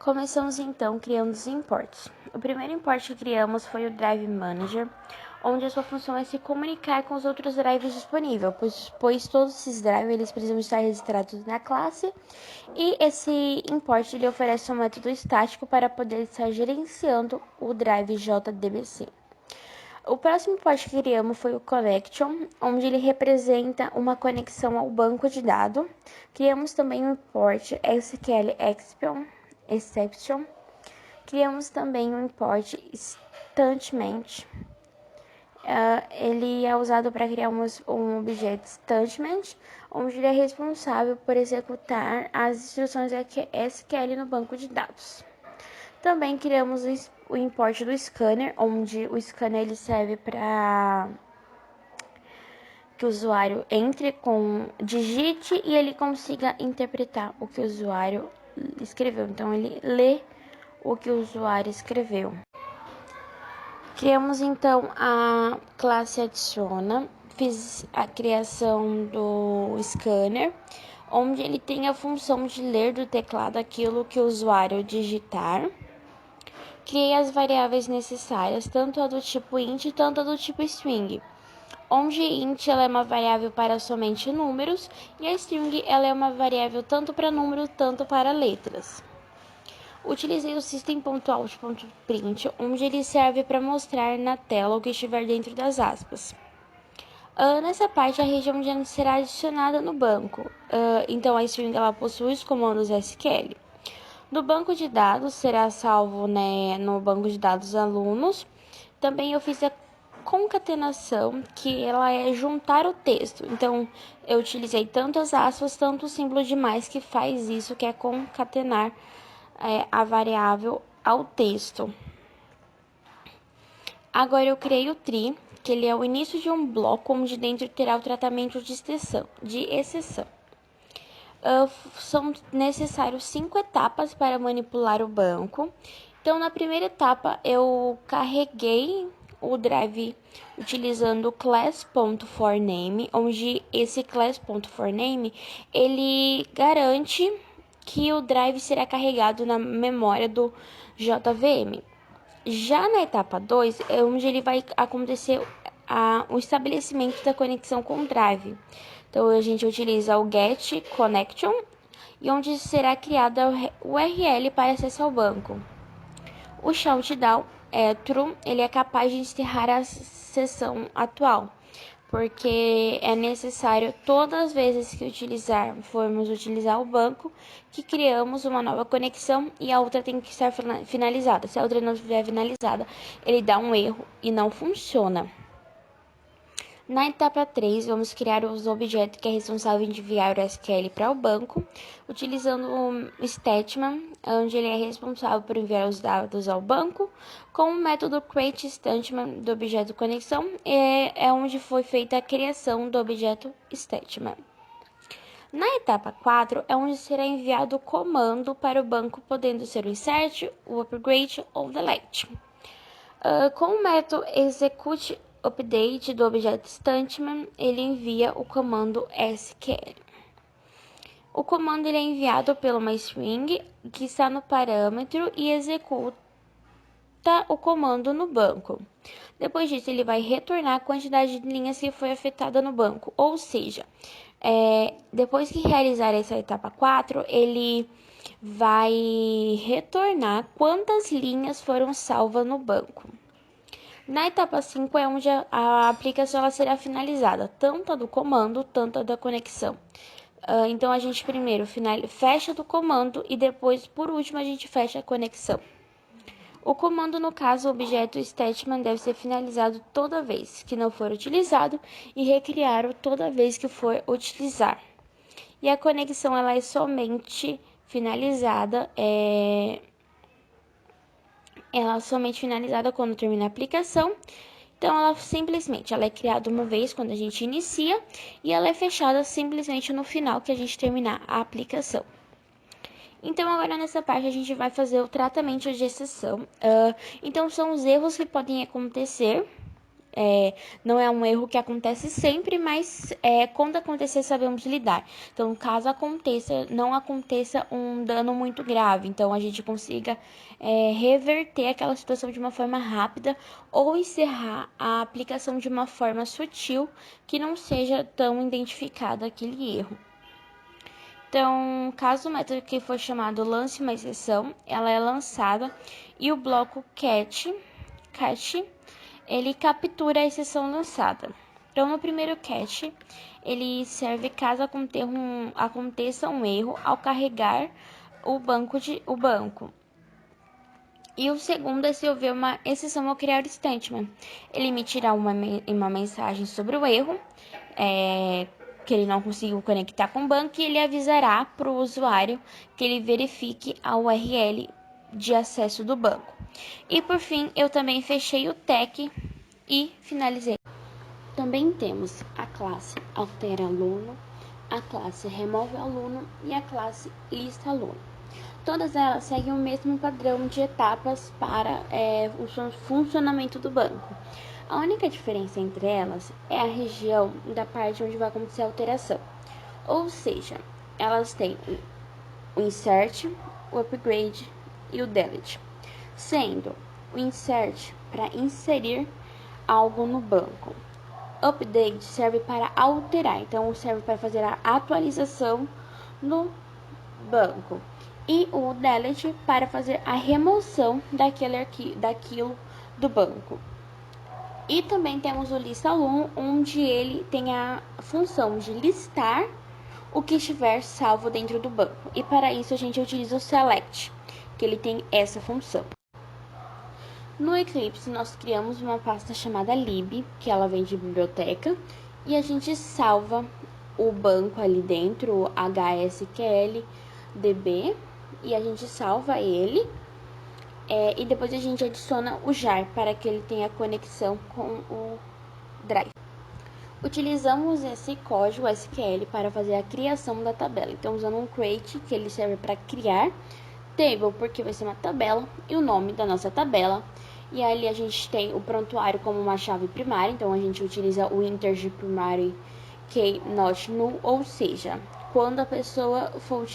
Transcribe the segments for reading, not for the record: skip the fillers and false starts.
Começamos então criando os imports. O primeiro import que criamos foi o Drive Manager, onde a sua função é se comunicar com os outros drives disponíveis, pois todos esses drives eles precisam estar registrados na classe, e esse import ele oferece um método estático para poder estar gerenciando o drive JDBC. O próximo import que criamos foi o Connection, onde ele representa uma conexão ao banco de dados. Criamos também o import SQL Exception. Criamos também o import Statement. Ele é usado para criar um objeto Statement, onde ele é responsável por executar as instruções SQL no banco de dados. Também criamos o import do scanner, onde o scanner ele serve para que o usuário digite e ele consiga interpretar o que o usuário escreveu. Então, ele lê o que o usuário escreveu. Criamos, então, a classe adiciona. Fiz a criação do scanner, onde ele tem a função de ler do teclado aquilo que o usuário digitar. Criei as variáveis necessárias, tanto a do tipo int quanto a do tipo string, onde int ela é uma variável para somente números e a string ela é uma variável tanto para número tanto para letras. Utilizei o system.out.print, onde ele serve para mostrar na tela o que estiver dentro das aspas. Nessa parte, a região será adicionada no banco, então a string ela possui os comandos SQL. No banco de dados, será salvo no banco de dados alunos. Também eu fiz a concatenação, que ela é juntar o texto. Então, eu utilizei tanto as aspas, tanto o símbolo de mais, que faz isso, que é concatenar a variável ao texto. Agora, eu criei o tree, que ele é o início de um bloco, onde dentro terá o tratamento de exceção. São necessários 5 etapas para manipular o banco. Então, na primeira etapa, eu carreguei o drive utilizando o class.forName, onde esse class.forName ele garante que o drive será carregado na memória do JVM. Já na etapa 2, é onde ele vai acontecer o estabelecimento da conexão com o drive. Então, a gente utiliza o get connection e onde será criada o URL para acesso ao banco. O shutdown true, ele é capaz de encerrar a sessão atual, porque é necessário todas as vezes que formos utilizar o banco, que criamos uma nova conexão e a outra tem que estar finalizada. Se a outra não estiver finalizada, ele dá um erro e não funciona. Na etapa 3, vamos criar os objetos que é responsável em enviar o SQL para o banco, utilizando o statement, onde ele é responsável por enviar os dados ao banco, com o método createStatement do objeto conexão, é onde foi feita a criação do objeto statement. Na etapa 4, é onde será enviado o comando para o banco, podendo ser o insert, o upgrade ou delete. Com o método execute update do objeto statement, ele envia o comando SQL. O comando ele é enviado por uma string que está no parâmetro e executa o comando no banco. Depois disso, ele vai retornar a quantidade de linhas que foi afetada no banco. Ou seja, depois que realizar essa etapa 4, ele vai retornar quantas linhas foram salvas no banco. Na etapa 5 é onde a aplicação ela será finalizada, tanto a do comando, tanto a da conexão. Então, a gente primeiro fecha do comando e depois, por último, a gente fecha a conexão. O comando, no caso, o objeto statement deve ser finalizado toda vez que não for utilizado e recriado toda vez que for utilizar. E a conexão ela é somente finalizada quando termina a aplicação. Então, ela é criada uma vez quando a gente inicia e ela é fechada simplesmente no final que a gente terminar a aplicação. Então, agora nessa parte a gente vai fazer o tratamento de exceção. Então, são os erros que podem acontecer não é um erro que acontece sempre, mas quando acontecer sabemos lidar. Então, caso aconteça, não aconteça um dano muito grave, então a gente consiga reverter aquela situação de uma forma rápida ou encerrar a aplicação de uma forma sutil que não seja tão identificado aquele erro. Então, caso o método que for chamado lance uma exceção, ela é lançada e o bloco catch ele captura a exceção lançada. Então, no primeiro catch, ele serve caso aconteça um erro ao carregar o banco. E o segundo é se houver uma exceção ao criar o statement. Ele emitirá uma mensagem sobre o erro, que ele não conseguiu conectar com o banco, e ele avisará para o usuário que ele verifique a URL de acesso do banco. E por fim, eu também fechei o tag e finalizei. Também temos a classe altera_aluno, a classe remove_aluno e a classe lista_aluno. Todas elas seguem o mesmo padrão de etapas para o funcionamento do banco. A única diferença entre elas é a região da parte onde vai acontecer a alteração. Ou seja, elas têm o insert, o upgrade e o delete. Sendo o insert para inserir algo no banco. Update serve para alterar, então serve para fazer a atualização no banco. E o delete para fazer a remoção daquilo do banco. E também temos o lista_aluno, onde ele tem a função de listar o que estiver salvo dentro do banco. E para isso a gente utiliza o select, que ele tem essa função. No Eclipse, nós criamos uma pasta chamada lib, que ela vem de biblioteca, e a gente salva o banco ali dentro, o HSQLDB, e a gente salva ele, e depois a gente adiciona o jar para que ele tenha conexão com o Drive. Utilizamos esse código SQL para fazer a criação da tabela. Então, usando um create, que ele serve para criar, table, porque vai ser uma tabela, e o nome da nossa tabela. E ali a gente tem o prontuário como uma chave primária, então a gente utiliza o integer primary key not null, ou seja, quando a pessoa for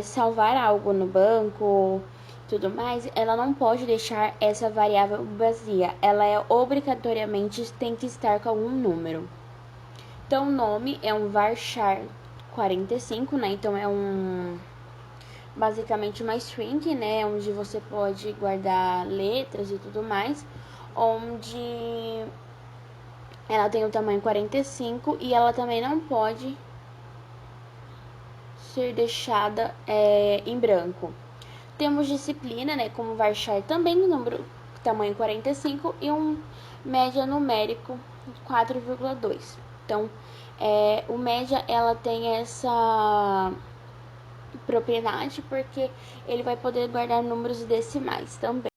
salvar algo no banco, tudo mais, ela não pode deixar essa variável vazia, ela obrigatoriamente tem que estar com algum número. Então, o nome é um varchar 45, né? Então, basicamente uma string, né, onde você pode guardar letras e tudo mais, onde ela tem o tamanho 45 e ela também não pode ser deixada em branco. Temos disciplina, né, como varchar também o número tamanho 45 e um média numérico 4,2. Então, o média ela tem essa propriedade porque ele vai poder guardar números decimais também.